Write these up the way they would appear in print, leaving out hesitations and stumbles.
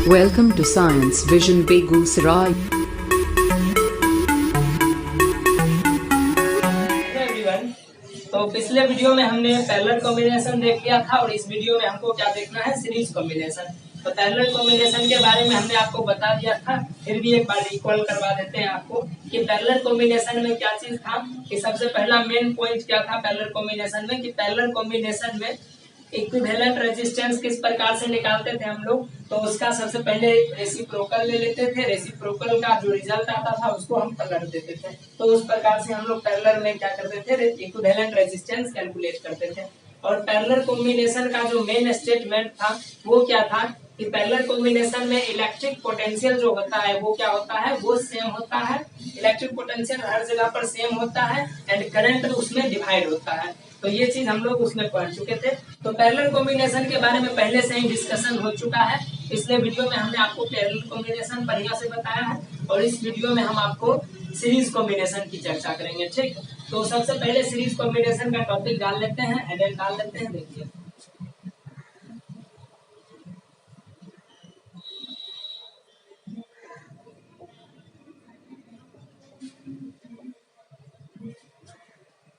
Welcome to Science Vision Begusarai. Everyone, तो पिछले video में हमने पैरेलल कॉम्बिनेशन देख लिया था और इस वीडियो में हमको क्या देखना है, सीरीज कॉम्बिनेशन। तो पैरेलल कॉम्बिनेशन के बारे में हमने आपको बता दिया था, फिर भी एक बार रिकॉल करवा देते हैं आपको कि पैरेलल कॉम्बिनेशन में क्या चीज था। कि सबसे पहला मेन पॉइंट क्या था पैरेलल कॉम्बिनेशन में, कि पैरेलल कॉम्बिनेशन में इक्विवेलेंट रेजिस्टेंस किस प्रकार से निकालते थे हम लोग। तो उसका सबसे पहले रेसिप्रोकल ले लेते थे, रेसिप्रोकल का जो रिजल्ट आता था उसको हम पलट देते थे। तो उस प्रकार से हम लोग पैरेलल में क्या करते थे, इक्विवेलेंट रेजिस्टेंस कैलकुलेट करते थे। और पैरेलल कॉम्बिनेशन का जो मेन स्टेटमेंट था वो क्या था कि पैरेलल कॉम्बिनेशन में इलेक्ट्रिक पोटेंशियल जो होता है वो क्या होता है, वो सेम होता है। इलेक्ट्रिक पोटेंशियल हर जगह पर सेम होता है एंड करंट उसमें डिवाइड होता है। तो ये चीज हम लोग उसमें पढ़ चुके थे। तो पैरेलल कॉम्बिनेशन के बारे में पहले से ही डिस्कशन हो चुका है। पिछले वीडियो में हमने आपको पैरेलल कॉम्बिनेशन बढ़िया से बताया है और इस वीडियो में हम आपको सीरीज कॉम्बिनेशन की चर्चा करेंगे। ठीक, तो सबसे पहले सीरीज कॉम्बिनेशन का टॉपिक डाल लेते हैं, हेडर डाल लेते हैं। देखिए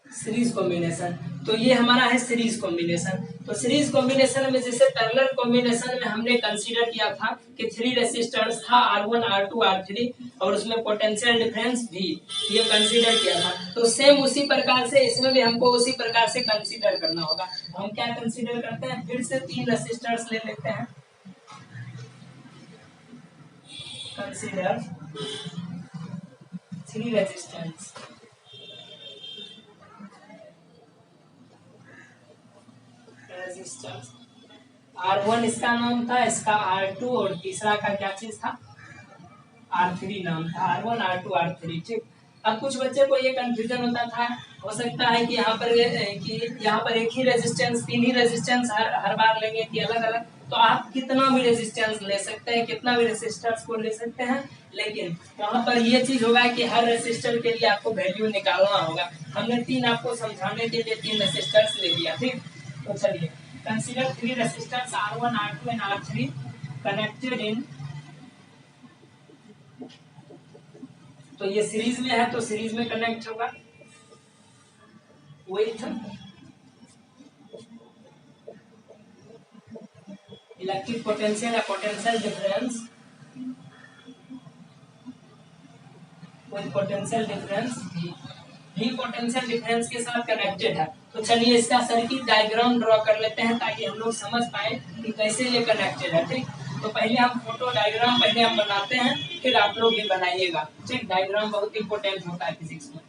सीरीज कॉम्बिनेशन, तो ये हमारा है सीरीज कॉम्बिनेशन। तो सीरीज कॉम्बिनेशन में जैसे पैरेलल कॉम्बिनेशन में हमने कंसीडर किया था कि 3 रेसिस्टर्स था R1 R2 R3 और उसमें पोटेंशियल डिफरेंस भी ये कंसीडर किया था। तो सेम उसी प्रकार से इसमें भी हमको उसी प्रकार से कंसीडर करना होगा। हम क्या कंसीडर करते हैं, फिर से 3 रेसिस्टर्स ले लेते हैं। कंसीडर 3 रेजिस्टेंस, रेजिस्टेंस R1 इसका नाम था, इसका R2 और तीसरा का क्या चीज था, R3 नाम था। R1 R2 R3। ठीक, अब कुछ बच्चे को ये कंफ्यूजन होता था, हो सकता है कि यहाँ पर एक ही रेजिस्टेंस, 3 ही रेजिस्टेंस हर बार लेंगे कि अलग अलग। तो आप कितना भी रेजिस्टेंस ले सकते हैं, कितना भी रेजिस्टर्स को ले सकते हैं, लेकिन वहाँ पर ये चीज होगा कि हर रेजिस्टर के लिए आपको वैल्यू निकालना होगा। हमने 3 आपको समझाने के लिए 3 रेजिस्टर्स ले लिया। ठीक, तो चलिए consider 3 resistors R1 R2 and R3 connected in, तो ये सीरीज में है तो सीरीज में कनेक्ट होगा विथ इलेक्ट्रिक पोटेंशियल या potential difference, with potential difference भी पोटेंशियल डिफरेंस के साथ कनेक्टेड है। तो चलिए इसका सर्किट डायग्राम ड्रॉ कर लेते हैं ताकि हम लोग समझ पाए कि कैसे ये कनेक्टेड है। ठीक, तो पहले हम फोटो डायग्राम पहले हम बनाते हैं, फिर आप लोग भी बनाइएगा। ठीक, डायग्राम बहुत इंपॉर्टेंट होता है फिजिक्स में।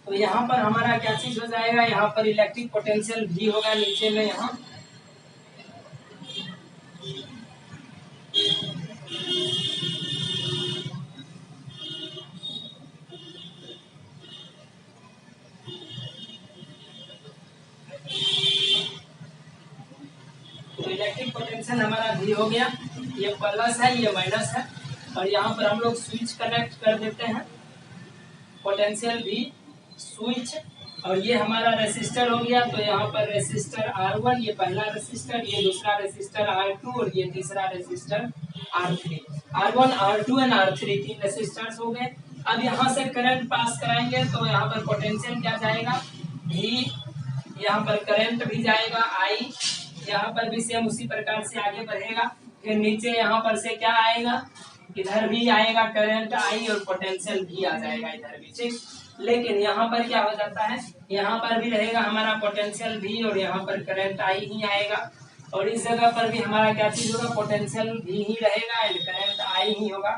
तो यहाँ पर हमारा क्या चीज हो जाएगा, यहाँ पर इलेक्ट्रिक पोटेंशियल भी होगा नीचे में। यहाँ तो इलेक्ट्रिक पोटेंशियल हमारा भी हो गया, ये प्लस है ये माइनस है, और यहाँ पर हम लोग स्विच कनेक्ट कर देते हैं, पोटेंशियल भी स्विच, और ये हमारा रेसिस्टर हो गया। तो यहाँ पर रेसिस्टर R1, ये पहला रेसिस्टर, ये दूसरा रेसिस्टर R2 और ये तीसरा resistor R3। R1 R2 and R3 3 resistors हो गए। अब यहाँ से करंट पास कराएंगे तो यहाँ पर पोटेंशियल क्या जाएगा, भी, यहाँ पर करंट भी जाएगा I, यहाँ पर भी सेम उसी प्रकार से आगे बढ़ेगा। फिर नीचे यहाँ पर से क्या आएगा, इधर भी आएगा करंट I और पोटेंशियल भी आ जाएगा इधर भी। ठीक, लेकिन यहाँ पर क्या हो जाता है, यहाँ पर भी रहेगा हमारा पोटेंशियल भी और यहाँ पर करंट I ही आएगा, और इस जगह पर भी हमारा क्या चीज होगा, पोटेंशियल भी ही रहेगा एंड करंट I ही होगा।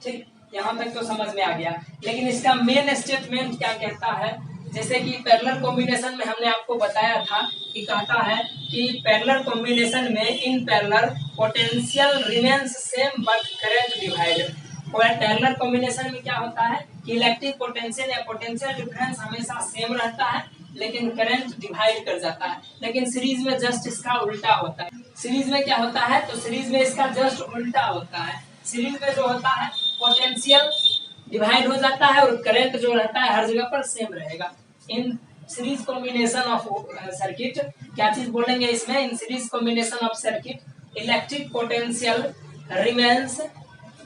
ठीक, यहाँ तक तो समझ में आ गया। लेकिन इसका मेन स्टेटमेंट क्या कहता है, जैसे कि पैरेलल कॉम्बिनेशन में हमने आपको बताया था कि कहता है कि पैरेलल कॉम्बिनेशन में in parallel potential remains same but current divide. और पैरेलल कॉम्बिनेशन में क्या होता है कि इलेक्ट्रिक पोटेंशियल या पोटेंशियल डिफरेंस हमेशा सेम रहता है लेकिन करंट डिवाइड कर जाता है। लेकिन सीरीज में जस्ट इसका उल्टा होता है। सीरीज में क्या होता है, तो सीरीज में इसका जस्ट उल्टा होता है। सीरीज में जो होता है पोटेंशियल डिवाइड हो जाता है और करंट जो रहता है हर जगह पर सेम रहेगा। In series combination of circuit क्या चीज बोलेंगे इसमें, in series combination of circuit electric potential remains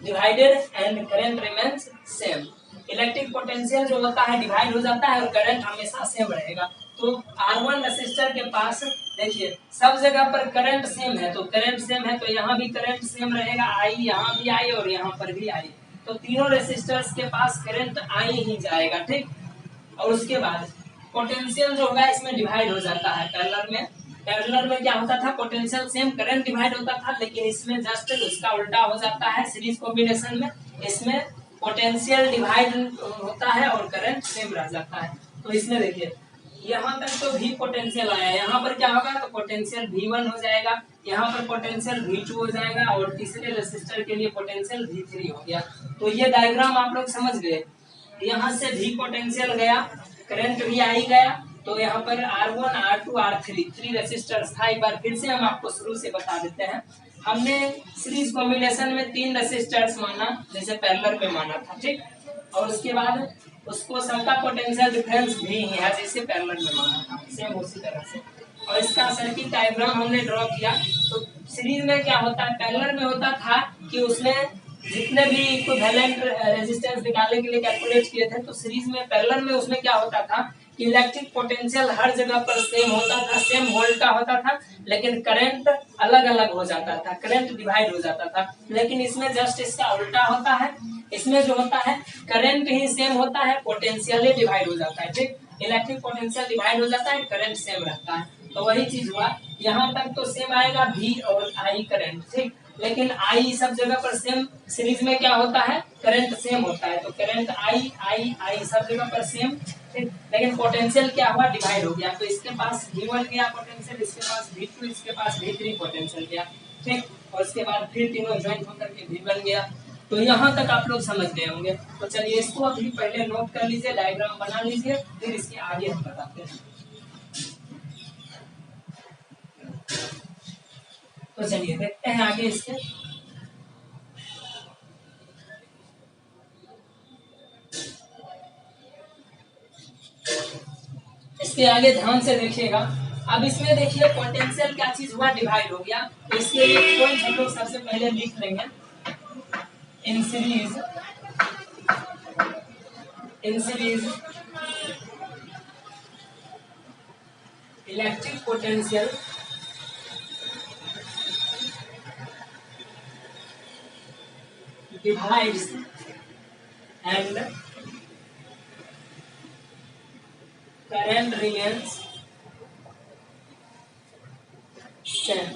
divided and current remains same. Electric potential जो होता है डिवाइड हो जाता है और करंट हमेशा सेम रहेगा। तो R1 रेसिस्टर के पास देखिए सब जगह पर करंट सेम है, तो करंट सेम है तो यहाँ भी करंट सेम रहेगा, आई यहाँ भी आई और यहाँ पर भी आई। तो तीनों रेसिस्टर्स के पास करंट आई ही जाएगा, ठीक। और उसके बाद पोटेंशियल जो होगा इसमें डिवाइड हो जाता है। पैरेलल में क्या होता था, पोटेंशियल सेम करंट डिवाइड होता था, लेकिन इसमें जस्ट उसका उल्टा हो जाता है। सीरीज कॉम्बिनेशन में इसमें पोटेंशियल डिवाइड होता है और करंट सेम रह जाता है। तो इसमें देखिए यहाँ तक तो भी पोटेंशियल आया, यहाँ पर क्या होगा तो पोटेंशियल V1 हो जाएगा, यहाँ पर पोटेंशियल V2 हो जाएगा और तीसरे रेसिस्टर के लिए पोटेंशियल V3 हो गया। तो ये डायग्राम आप लोग समझ गए। यहाँ से भी पोटेंशियल गया, करंट भी आई गया, तो यहाँ पर R1 R2 R3 3 रेसिस्टर्स था। एक बार फिर से हम आपको शुरू से बता देते हैं। हमने सीरीज कॉम्बिनेशन में 3 रेसिस्टर्स माना जैसे पैरेलल में माना था, ठीक। और उसके बाद उसको सबका पोटेंशियल डिफरेंस भी है जैसे पैरेलल में माना था, सेम उसी तरह से। और इसका सर्किट डायग्राम हमने ड्रॉ किया। तो सीरीज में क्या होता है, पैरेलल में होता था कि उसमें जितने भी इक्विवेलेंट रेजिस्टेंस निकालने के लिए कैलकुलेट किए थे, तो सीरीज में पैरेलल में उसमें क्या होता था कि इलेक्ट्रिक पोटेंशियल हर जगह पर सेम होता था, सेम वोल्ट का होता था, लेकिन करंट अलग अलग हो जाता था, करंट डिवाइड हो जाता था। लेकिन इसमें जस्ट इसका उल्टा होता है। इसमें जो होता है करंट ही सेम होता है, पोटेंशियल ही डिवाइड हो जाता है, ठीक। इलेक्ट्रिक पोटेंशियल डिवाइड हो जाता है, करंट सेम रहता है। तो वही चीज हुआ, यहाँ तक तो सेम आएगा V और I करंट, ठीक। लेकिन I सब जगह पर सेम, सीरीज में क्या होता है करंट सेम होता है, तो करंट I सब जगह पर सेम, ठीक। लेकिन पोटेंशियल क्या हुआ, डिवाइड हो गया। तो इसके पास V1 गया पोटेंशियल, इसके पास V2, इसके पास V3 पोटेंशियल गया, ठीक। और उसके बाद फिर तीनों ज्वाइंट होकर के V1 गया। तो यहाँ तक आप लोग समझ गए होंगे। तो चलिए इसको अभी पहले नोट कर लीजिए, डायग्राम बना लीजिए, फिर इसके आगे हम बताते हैं। तो चलिए देखते हैं आगे इसके। इसके आगे ध्यान से देखिएगा। अब इसमें देखिए पोटेंशियल क्या चीज हुआ, डिवाइड हो गया। तो इसके लिए पॉइंट हम लोग सबसे पहले लिख लेंगे। In series electric potential divides and current remains same।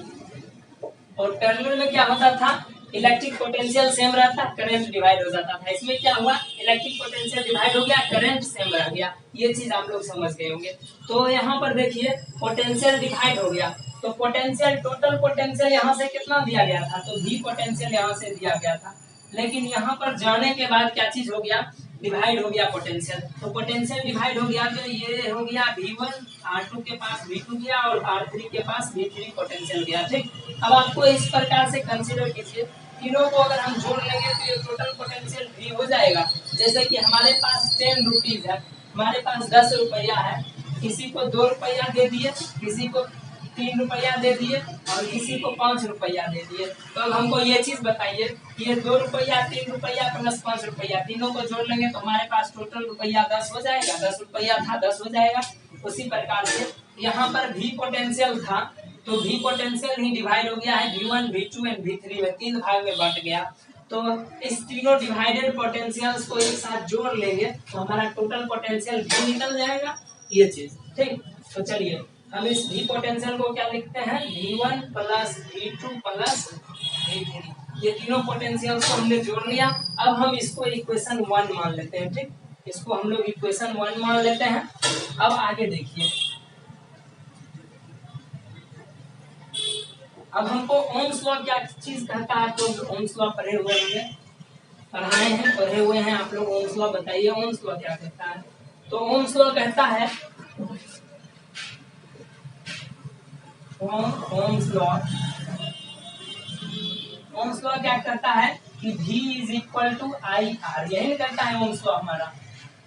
और पैरेलल में क्या होता था, इलेक्ट्रिक पोटेंशियल सेम रहता, करंट डिवाइड हो जाता था। इसमें क्या हुआ, इलेक्ट्रिक पोटेंशियल डिवाइड हो गया, करंट सेम रह गया। ये चीज आप लोग समझ गए होंगे। तो यहाँ पर देखिए पोटेंशियल डिवाइड हो गया, तो पोटेंशियल टोटल पोटेंशियल यहाँ से कितना दिया गया था, तो V पोटेंशियल यहाँ से दिया गया था। लेकिन यहाँ पर जाने के बाद क्या चीज हो गया, डिवाइड हो गया पोटेंशियल। तो पोटेंशियल डिवाइड हो गया, तो ये हो गया V1, R2 के पास V2 गया और R3 के पास V3 पोटेंशियल गया, ठीक। अब आपको इस प्रकार से कंसीडर कीजिए, तीनों को अगर हम जोड़ लेंगे तो ये टोटल पोटेंशियल V हो जाएगा। जैसे कि हमारे पास 10 रुपीज है, हमारे पास 10 रुपया है, किसी को 2 रुपया दे दिए, किसी को 3 रुपया दे दिए और किसी को 5 रुपया दे दिए। तो अब हमको ये चीज बताइए कि ये 2 रुपया 3 रुपया प्लस 5 रुपया तीनों को जोड़ लेंगे तो हमारे पास टोटल रुपया 10 हो जाएगा। 10 रुपया था 10 हो जाएगा। उसी प्रकार से यहाँ पर V पोटेंशियल था, तो V पोटेंशियल ही डिवाइड हो गया है V1, V2 एंड V3 में, 3 भाग में बट गया। तो इस तीनों डिवाइडेड पोटेंशियल्स को एक साथ जोड़ लेंगे तो हमारा टोटल पोटेंशियल V निकल जाएगा, ये चीज, ठीक। तो चलिए हम इस V पोटेंशियल को क्या लिखते हैं, V1 plus V2 plus V3। ये तीनों पोटेंशियल को हमने जोड़ लिया। अब हम इसको इक्वेशन 1 मान लेते हैं, ठीक, इसको हम लोग इक्वेशन 1 मान लेते हैं। अब आगे देखिए, अब हमको ओम्स लॉ क्या चीज कहता है, तो ओम्स लॉ पढ़े हुए होंगे, पढ़े हुए हैं आप लोग। ओम्स लॉ बताइए, ओम्स लॉ क्या कहता है? तो ओम्स लॉ कहता है, ओम्स लॉ क्या कहता है कि V is equal to I R. यही कहता है ओम्स लॉ हमारा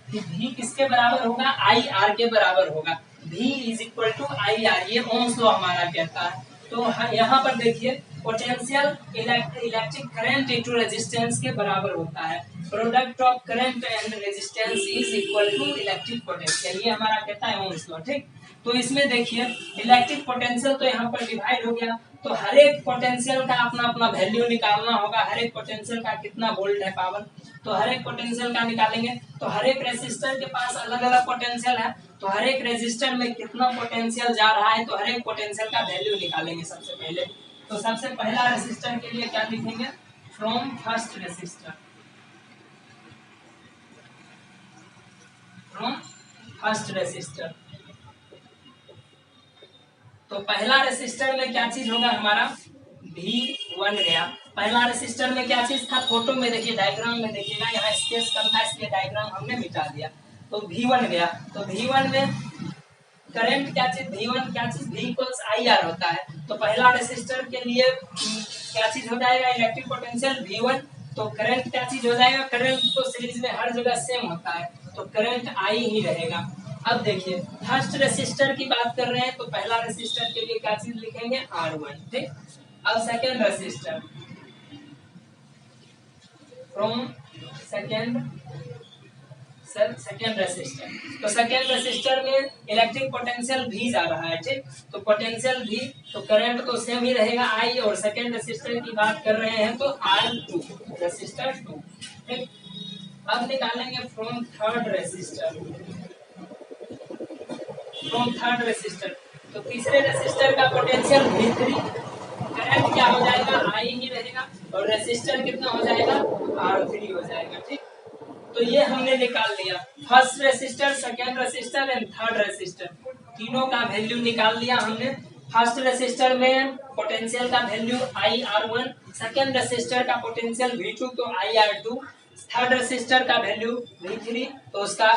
कि V किसके बराबर होगा? आई आर के बराबर होगा। V is equal to I R, ये ओम्स लॉ हमारा कहता है। तो यहाँ पर देखिए, potential electric current into resistance के बराबर होता है। Product of current and resistance is equal to electric potential, ये हमारा कहता है ओम्स लॉ, ठीक। तो इसमें देखिए, इलेक्ट्रिक पोटेंशियल तो यहाँ पर डिवाइड हो गया, तो हर एक पोटेंशियल का अपना अपना वैल्यू निकालना होगा। हर एक पोटेंशियल का कितना वोल्ट है पावर, तो हर एक पोटेंशियल का निकालेंगे। तो हर एक रेजिस्टर के पास अलग अलग पोटेंशियल है, तो हर एक रेजिस्टर में कितना पोटेंशियल जा रहा है, तो हर एक पोटेंशियल का वैल्यू निकालेंगे सबसे पहले। तो सबसे पहला रेजिस्टर के लिए क्या लिखेंगे? From first resistor, from first resistor. तो पहला रेसिस्टर में क्या चीज होगा हमारा? V1 गया। पहला रेसिस्टर में क्या चीज था? फोटो में देखिए, डायग्राम में देखिएगा, यहाँ स्पेस कम था इसलिए डायग्राम हमने मिटा दिया। तो V1 गया, तो V1 में करंट क्या चीज? V1 क्या चीज? V इक्वल्स IR होता है। तो पहला रेसिस्टर के लिए क्या चीज हो जाएगा? Electric potential V1। तो करंट क्या चीज हो जाएगा? करंट तो सीरीज में हर जगह सेम होता है, तो करंट I ही रहेगा। अब देखिए, फर्स्ट रेसिस्टर की बात कर रहे हैं, तो पहला रेसिस्टर के लिए क्या चीज लिखेंगे? R1, ठीक। अब second resistor, from second resistor. तो सेकेंड रेसिस्टर में इलेक्ट्रिक पोटेंशियल V जा रहा है, ठीक। तो पोटेंशियल V, तो करंट तो सेम ही रहेगा I, और सेकेंड रेसिस्टर की बात कर रहे हैं तो R2, रेसिस्टर 2, ठीक। अब निकालेंगे from third resistor, from third resistor. तो तीसरे रेसिस्टर का पोटेंशियल V3, करंट क्या हो जाएगा? I ही रहेगा, और रेसिस्टर कितना हो जाएगा? R3 हो जाएगा, ठीक। तो ये हमने निकाल लिया, first resistor, second resistor and third resistor, तीनों का वैल्यू निकाल लिया हमने। फर्स्ट रेसिस्टर में पोटेंशियल का वैल्यू IR1, सेकेंड रेसिस्टर का पोटेंशियल V2 तो IR2, थर्ड रेसिस्टर का वैल्यू V3, तो उसका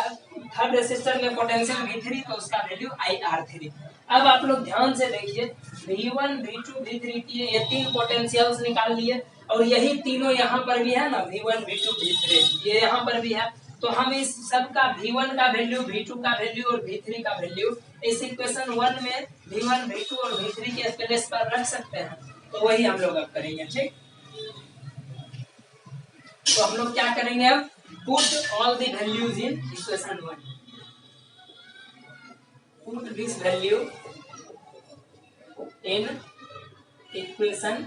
थर्ड रेसिस्टर में पोटेंशियल V3 तो उसका वैल्यू IR3। अब आप लोग ध्यान से देखिए, V1, V2, V3 की ये तीन पोटेंशियल्स निकाल लिए, और यही तीनों यहाँ पर भी है ना, V1, V2, V3, ये यहाँ पर भी है। तो हम इस सब का V1 का वैल्यू, V2 का वैल्यू और V3 का वैल्यू इस इक्वेशन 1 में V1, V2 और V3 के प्लेस पर रख सकते हैं। तो वही हम लोग अब करेंगे, ठीक। तो हम लोग क्या करेंगे अब? Put all the values in equation 1, put this value in equation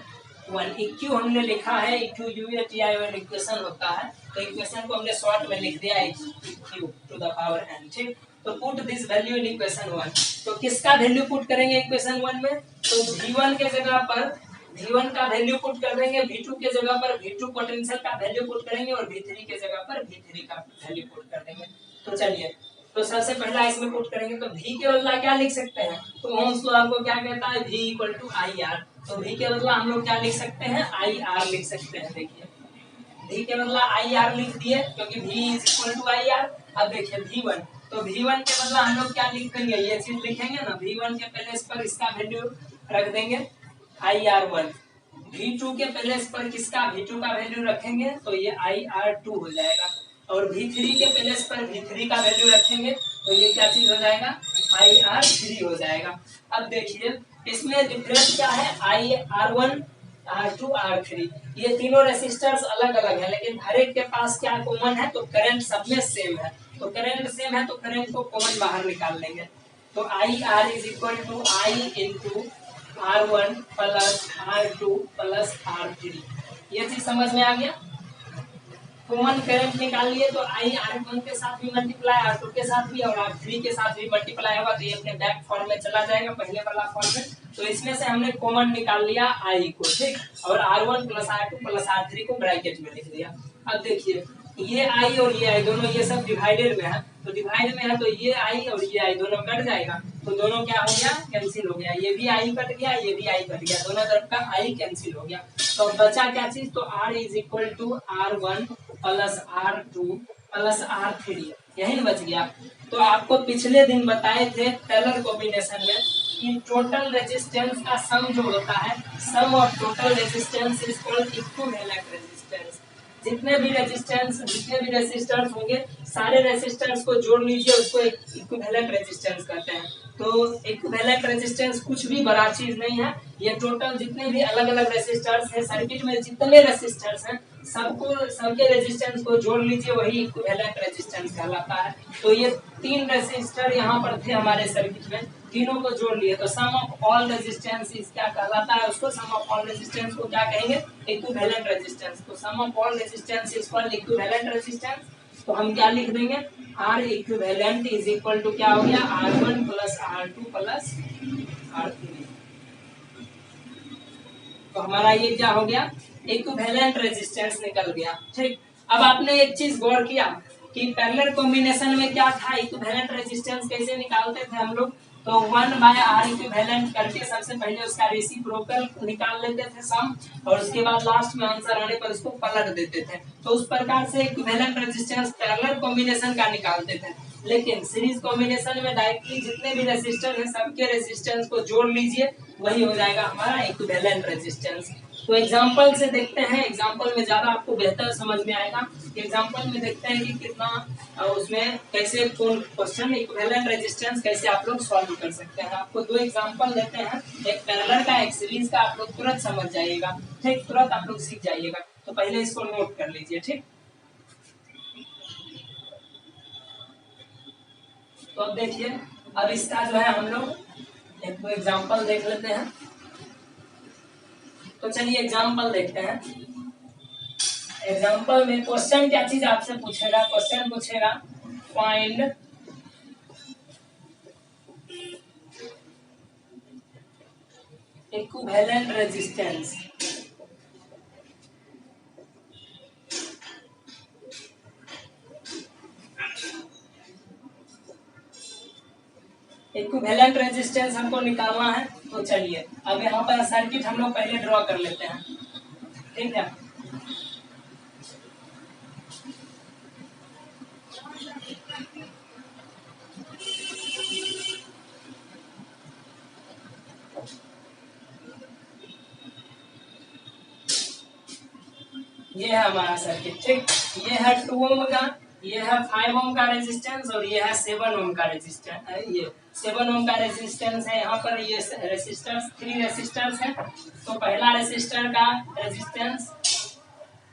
1। इक्यू हमने लिखा है, EQUATI इक्वेशन होता है, तो इक्वेशन को हमने शॉर्ट में लिख दिया इक्यू टू द पावर n, ठीक। तो put this value in equation 1। तो किसका वैल्यू पुट करेंगे इक्वेशन 1 में? तो V1 के जगह पर V1 का वैल्यू पुट कर देंगे, V2 के जगह पर V2 पोटेंशियल का वैल्यू पुट करेंगे, और V3 के जगह पर V3 का वैल्यू पुट कर देंगे। तो चलिए, तो सबसे पहला इसमें पुट करेंगे, तो V के बदला क्या लिख सकते हैं? तो ओम्स लॉ हमको क्या कहता है? V equal to IR। तो V के बदला हम लोग क्या लिख सकते हैं? IR लिख सकते हैं। देखिए, V के बदला IR लिख दिए, क्योंकि V is equal to IR। अब देखिए V1, तो V1 के बदला हम लोग क्या लिख देंगे? ये चीज लिखेंगे ना, V1 के प्लेस पर इसका वैल्यू रख देंगे IR1, V2 के प्लेस पर किसका? V2 का वैल्यू रखेंगे, तो ये IR2 हो जाएगा, और V3 के प्लेस पर V3 का वैल्यू रखेंगे, तो ये क्या चीज हो जाएगा? IR3 हो जाएगा। अब देखिए, इसमें डिफरेंस क्या है? IR1, R2, R3, ये तीनों रेसिस्टर्स अलग अलग है, लेकिन हर एक के पास क्या कॉमन है? तो करंट सब में सेम है। तो करंट सेम है, तो करंट को कॉमन बाहर निकाल लेंगे। तो IR is equal to I into R1 plus R2 plus R3। ये चीज समझ में आ गया? कॉमन करंट निकाल लिए तो आई R1 के साथ भी मल्टीप्लाई, R2 के साथ भी और R3 के साथ भी मल्टीप्लाई होगा, तो ये अपने बैक फॉर्म में चला जाएगा, पहले वाला फॉर्म में। तो इसमें से हमने कॉमन निकाल लिया आई को, ठीक, और R1 plus R2 plus R3 को ब्रैकेट में लिख दिया। अब देखिए ये आई और ये आई दोनों ये सब डिवाइडेड में है, तो डिवाइड में है तो ये आई और ये आई दोनों कट जाएगा, तो दोनों क्या हो गया, कैंसिल हो गया, ये भी आई कट गया, ये भी आई कट गया, दोनों तरफ का आई कैंसिल हो गया। तो बचा क्या चीज, तो R is equal to R1 plus R2 plus R3, यही बच गया। तो आपको पिछले दिन बताए थे टेलर कॉम्बिनेशन में कि टोटल रेजिस्टेंस का सम जो होता है, sum of total resistance is called equivalent resistance. जितने भी रेजिस्टेंस होंगे सारे रेजिस्टेंस को जोड़ लीजिए, उसको एक इक्विवेलेंट रेजिस्टेंस कहते हैं। तो इक्विवेलेंट रेजिस्टेंस कुछ भी बड़ा चीज नहीं है, ये टोटल जितने भी अलग अलग रेजिस्टर्स हैं सर्किट में, जितने रेजिस्टर्स हैं सबके रेजिस्टेंस को जोड़ लीजिए, वही इक्विवेलेंट रेजिस्टेंस कहलाता है। तो ये 3 रेजिस्टर यहाँ पर थे हमारे सर्किट में, तीनों को जोड़ लिए तो सम ऑफ ऑल रेजिस्टेंस क्या कहलाता है, उसको सम ऑफ ऑल रेजिस्टेंस को क्या कहेंगे, इक्विवेलेंट रेजिस्टेंस को। Sum of all resistance is called equivalent resistance. तो हम क्या लिख देंगे, R equivalent is equal to क्या हो गया, R1 plus R2 plus R3। तो हमारा ये क्या हो गया, इक्विवेलेंट रेजिस्टेंस निकल गया, ठीक। अब आपने एक चीज गौर किया कि पैरेलल कॉम्बिनेशन में क्या था, इक्विवेलेंट रेजिस्टेंस कैसे निकालते थे हम लोग, तो 1/R इक्विवेलेंट करके सबसे पहले उसका रेसिप्रोकल निकाल लेते थे सम, और उसके बाद लास्ट में आंसर आने पर उसको पलट देते थे। तो उस प्रकार से इक्विवेलेंट रेजिस्टेंस पैरेलल कॉम्बिनेशन का निकालते थे। लेकिन सीरीज कॉम्बिनेशन में डायरेक्टली जितने भी रेजिस्टर हैं सबके रेजिस्टेंस को जोड़ लीजिए, वही हो जाएगा हमारा इक्विवेलेंट रेजिस्टेंस। तो एग्जांपल से देखते हैं, एग्जांपल में ज्यादा आपको बेहतर समझ में आएगा। एग्जांपल में देखते हैं कि कितना उसमें कैसे कौन क्वेश्चन इक्विवेलेंट रेजिस्टेंस कैसे आप लोग सॉल्व कर सकते हैं। आपको 2 एग्जांपल देते हैं, एक पैरेलल का एक सीरीज का, आप लोग तुरंत समझ जाइएगा, ठीक, तुरंत आप लोग सीख जाइएगा। तो पहले इसको नोट कर लीजिए, ठीक। तो अब देखिए, अब इसका जो है हम लोग एक 2 एग्जांपल देख लेते हैं। तो चलिए एग्जांपल देखते हैं। एग्जांपल में क्वेश्चन क्या चीज आपसे पूछेगा, क्वेश्चन पूछेगा find equivalent resistance. Equivalent resistance हमको निकालना है। तो चलिए अब यहाँ पर सर्किट हम लोग पहले ड्रॉ कर लेते हैं, ठीक है। ये है हमारा सर्किट, ठीक। ये है 2 ओम का, ये है 5 ओम का रेजिस्टेंस और ये है 7 ओम का रेजिस्टेंस है। ये 7 ओम का रेजिस्टेंस है। यहाँ पर ये रेजिस्टर्स 3 रेजिस्टर्स है। तो पहला रेजिस्टर का रेजिस्टेंस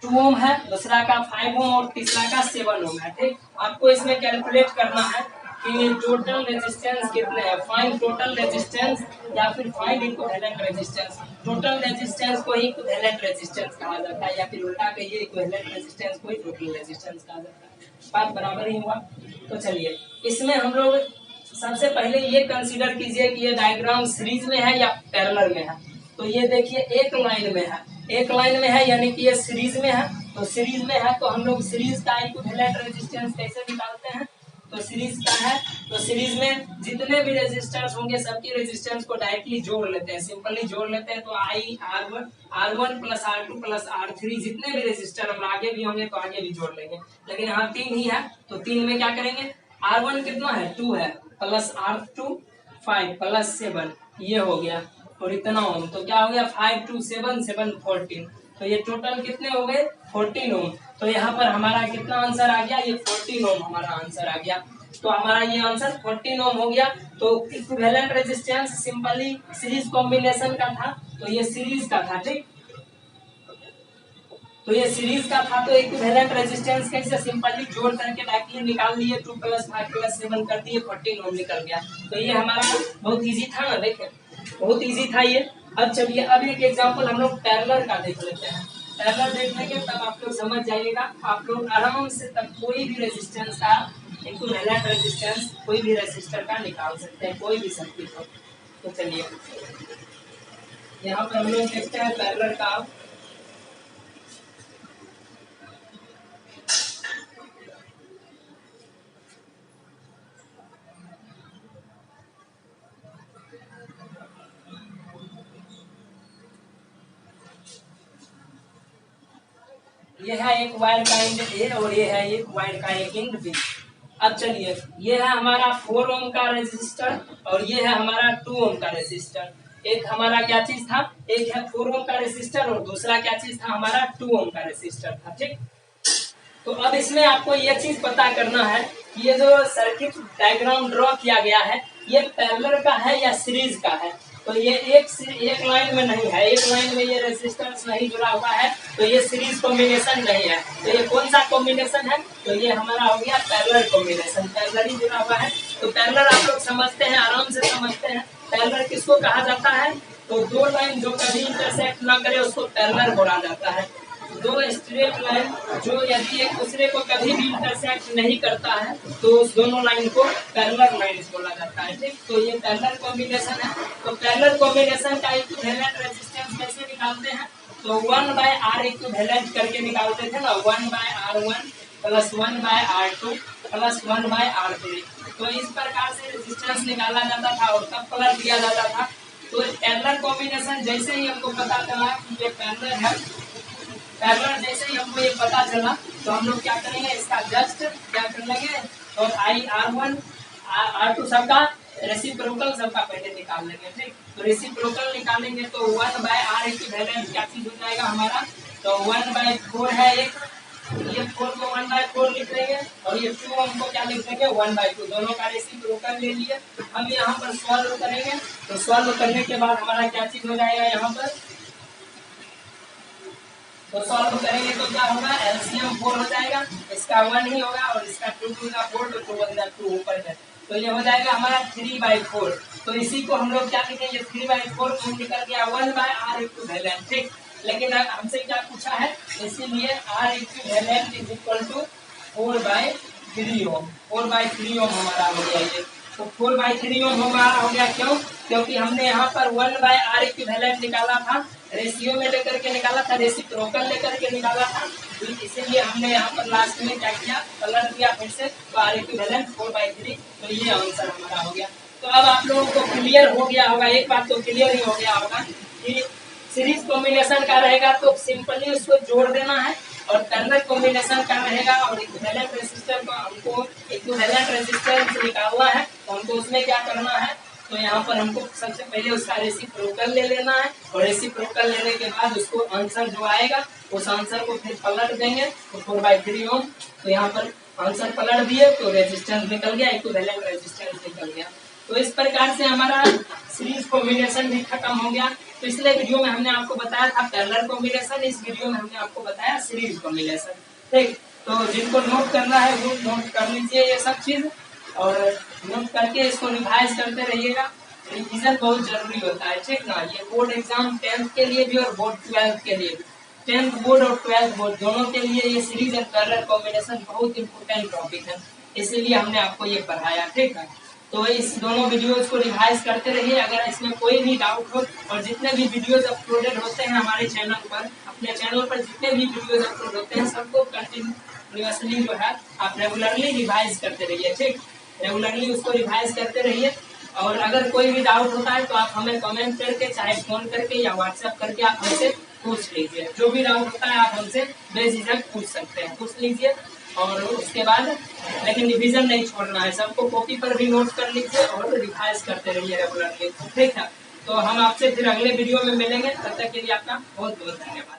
2 ओम है, दूसरा का 5 ओम और तीसरा का 7 ओम है, ठीक। आपको इसमें कैलकुलेट करना है कि टोटल रेजिस्टेंस कितने हैं, फाइंड टोटल रेजिस्टेंस या फिर find equivalent resistance. Total resistance को ही इक्विवेलेंट रेजिस्टेंस कहा जाता है, या फिर उल्टा कहिए इक्विवेलेंट रेजिस्टेंस को ही टोटल रेजिस्टेंस कहा जाता है। बात बराबर ही हुआ। तो चलिए इसमें हम लोग सबसे पहले ये कंसीडर कीजिए कि ये डायग्राम सीरीज में है या पैरेलल में है। तो ये देखिए एक लाइन में है, एक लाइन में है यानी कि ये सीरीज में है। तो सीरीज में है तो हम लोग सीरीज का इक्विवेलेंट रेजिस्टेंस कैसे निकालते हैं, तो सीरीज का है तो सीरीज में जितने भी रेजिस्टेंस होंगे सबकी रेजिस्टेंस को डायरेक्टली जोड़ लेते हैं, सिंपली जोड़ लेते हैं। तो आई R1 plus R2 plus R3 जितने भी रेजिस्टर हम आगे भी होंगे तो आगे भी जोड़ लेंगे, लेकिन यहाँ 3 ही है तो 3 में क्या करेंगे, R1 कितना है 2 है, प्लस R2 5 प्लस 7 ये हो गया, और इतना ओम तो क्या हो गया 5 2 7 7 14। तो ये टोटल कितने हो गए 14 ओम। तो यहाँ पर हमारा कितना आंसर आ गया, ये 14 ओम हमारा आंसर आ गया। तो हमारा ये आंसर 14 ओम हो गया। तो equivalent resistance simply series combination का था, तो ये सीरीज का था, ठीक। तो ये सीरीज का था, तो इक्विवेलेंट रेजिस्टेंस कैसे सिंपली जोड़ करके डायरेक्टली निकाल लिए, 2 + 5 + 7 कर दिए, 14 ओम निकल गया। तो ये हमारा बहुत इजी था ना, देखें बहुत इजी था ये। अब चलिए अब एक एग्जांपल हम लोग पैरेलल का देख लेते हैं। पैरेलल देख लेंगे तब आप लोग समझ जाइएगा। आप लोग आराम से तब कोई भी रेजिस्टेंस का इक्विवेलेंट रेजिस्टेंस कोई भी रेजिस्टर का निकाल सकते हैं, कोई भी सर्किट हो। तो चलिए यहाँ पर हम लोग देखते हैं पैरेलल का। ये है एक वायर का एंड ए और ये है एक वायर का एक एंड बी। अब चलिए ये है हमारा 4 ओम का रेजिस्टर और ये है हमारा 2 ओम का रेजिस्टर। एक हमारा क्या चीज था, एक है 4 ओम का रेजिस्टर और दूसरा क्या चीज था हमारा 2 ओम का रेजिस्टर था। ठीक, तो अब इसमें आपको ये चीज पता करना है कि ये जो सर्किट डायग्राम ड्रॉ किया गया है ये पैरेलल का है या सीरीज का है। तो ये एक लाइन में नहीं है, एक लाइन में ये रेजिस्टेंस नहीं जुड़ा हुआ है, तो ये सीरीज कॉम्बिनेशन नहीं है। तो ये कौन सा कॉम्बिनेशन है, तो ये हमारा हो गया पैरेलल कॉम्बिनेशन, पैरेलल ही जुड़ा हुआ है। तो पैरेलल आप लोग समझते हैं, आराम से समझते हैं। पैरेलल किसको कहा जाता है, तो दो लाइन जो कभी इंटरसेक्ट ना करे उसको पैरेलल बोला जाता है। दो स्ट्रेट लाइन जो यदि एक दूसरे को कभी भी इंटरसेक्ट नहीं करता है तो उस दोनों लाइन को पैरेलल लाइंस बोला जाता है। ठीक, तो ये पैरेलल कॉम्बिनेशन है। तो पैरेलल कॉम्बिनेशन का इक्विवेलेंट रेजिस्टेंस कैसे निकालते हैं, तो 1/R इक्विवेलेंट करके निकालते थे ना, 1/R1 plus 1/R2 plus 1/R3। तो इस प्रकार से रेजिस्टेंस निकाला जाता था और तब प्लस दिया जाता था। तो पैरेलल कॉम्बिनेशन जैसे ही हमको पता चला कि ये पैरेलल है, पैरेलल जैसे ही हमको ये पता चला तो हम लोग क्या करेंगे, इसका जस्ट क्या कर लेंगे और R1 R2 सबका रेसिप्रोकल सबका पहले निकाल लेंगे। ठीक, तो रेसिप्रोकल निकालेंगे तो 1/R इक्विवेलेंट क्या चीज हो जाएगा हमारा, तो 1/4 है एक, ये 4 को 1/4 लिख लेंगे और ये 2 हमको क्या लिख लेंगे 1/2। दोनों का रेसिप्रोकल ले लिए। हम यहाँ पर सॉल्व करेंगे तो सॉल्व करने के बाद हमारा क्या चीज हो जाएगा यहाँ पर, तो सॉल्व करेंगे तो क्या होगा, एलसीएम 4 हो जाएगा, इसका 1 ही होगा और इसका 2 का 4 तो 2 1 2 ऊपर है, तो ये हो जाएगा हमारा 3/4। तो इसी को हम लोग क्या लिखेंगे 3/4 तो निकल गया 1/R इक्विवेलेंट। ठीक, लेकिन हमसे क्या पूछा है, इसीलिए R equivalent is equal to 4/3 ohm, 4/3 ohm हमारा हो गया ये। तो 4/3 ओम हमारा हो गया क्यों, क्योंकि हमने यहाँ पर 1/R इक्विवेलेंट निकाला था, रेशियो में लेकर के निकाला था, रेसिप्रोकल लेकर के निकाला था। तो इसीलिए हमने यहाँ पर लास्ट में क्या किया, पलट दिया फिर से, तो R इक्विवेलेंट 4/3। तो ये आंसर हमारा हो गया। तो अब आप लोगों को क्लियर हो गया होगा, एक बात तो क्लियर ही हो गया होगा कि सीरीज कॉम्बिनेशन का रहेगा तो सिंपली उसको जोड़ देना है, और पैरेलल कॉम्बिनेशन का रहेगा और इक्विवेलेंट रेजिस्टर को हमको इक्विवेलेंट रेजिस्टेंस निकालना है। तो हमको उसमें क्या करना है, तो यहाँ पर हमको सबसे पहले उसका रेसिप्रोकल ले लेना है और रेसिप्रोकल लेने के बाद उसको आंसर जो आएगा उस आंसर को फिर पलट देंगे तो 4/3 ओम। तो यहाँ पर आंसर पलट दिए तो रेजिस्टेंस निकल गया, इक्विवेलेंट रेजिस्टेंस निकल गया। तो इस प्रकार से हमारा सीरीज कॉम्बिनेशन भी खत्म हो गया। पिछले वीडियो में हमने आपको बताया था पैरेलल कॉम्बिनेशन, इस वीडियो में हमने आपको बताया सीरीज कॉम्बिनेशन। ठीक, तो जिनको नोट करना है वो नोट कर लीजिए ये सब चीज, और नोट करके इसको रिवाइज करते रहिएगा। रिवीजन बहुत जरूरी होता है। ठीक ना, ये बोर्ड एग्जाम 10th के लिए भी और बोर्ड 12th के लिए भी, 10th बोर्ड और 12th बोर्ड दोनों के लिए ये सीरीज एंड पैरेलल कॉम्बिनेशन बहुत इंपॉर्टेंट टॉपिक है, इसीलिए हमने आपको ये पढ़ाया। ठीक है, तो इस दोनों वीडियोस को रिवाइज करते रहिए। अगर इसमें कोई भी डाउट हो, और जितने भी वीडियोस अपलोडेड होते हैं हमारे चैनल पर, अपने चैनल पर जितने भी वीडियोस अपलोड होते हैं सबको कंटिन्यूअसली जो है आप रेगुलरली रिवाइज करते रहिए। ठीक, रेगुलरली उसको रिवाइज करते रहिए। और अगर कोई भी डाउट होता है तो आप हमें कमेंट करके, चाहे फोन करके या व्हाट्सएप करके आप हमसे पूछ लीजिए। जो भी डाउट होता है आप हमसे बेझिझक पूछ सकते हैं, पूछ लीजिए। और उसके बाद लेकिन रिवीजन नहीं छोड़ना है, सबको कॉपी पर भी नोट कर लीजिए और रिवाइज करते रहिए रेगुलरली। ठीक है, तो हम आपसे फिर अगले वीडियो में मिलेंगे, तब तक के लिए आपका बहुत बहुत धन्यवाद।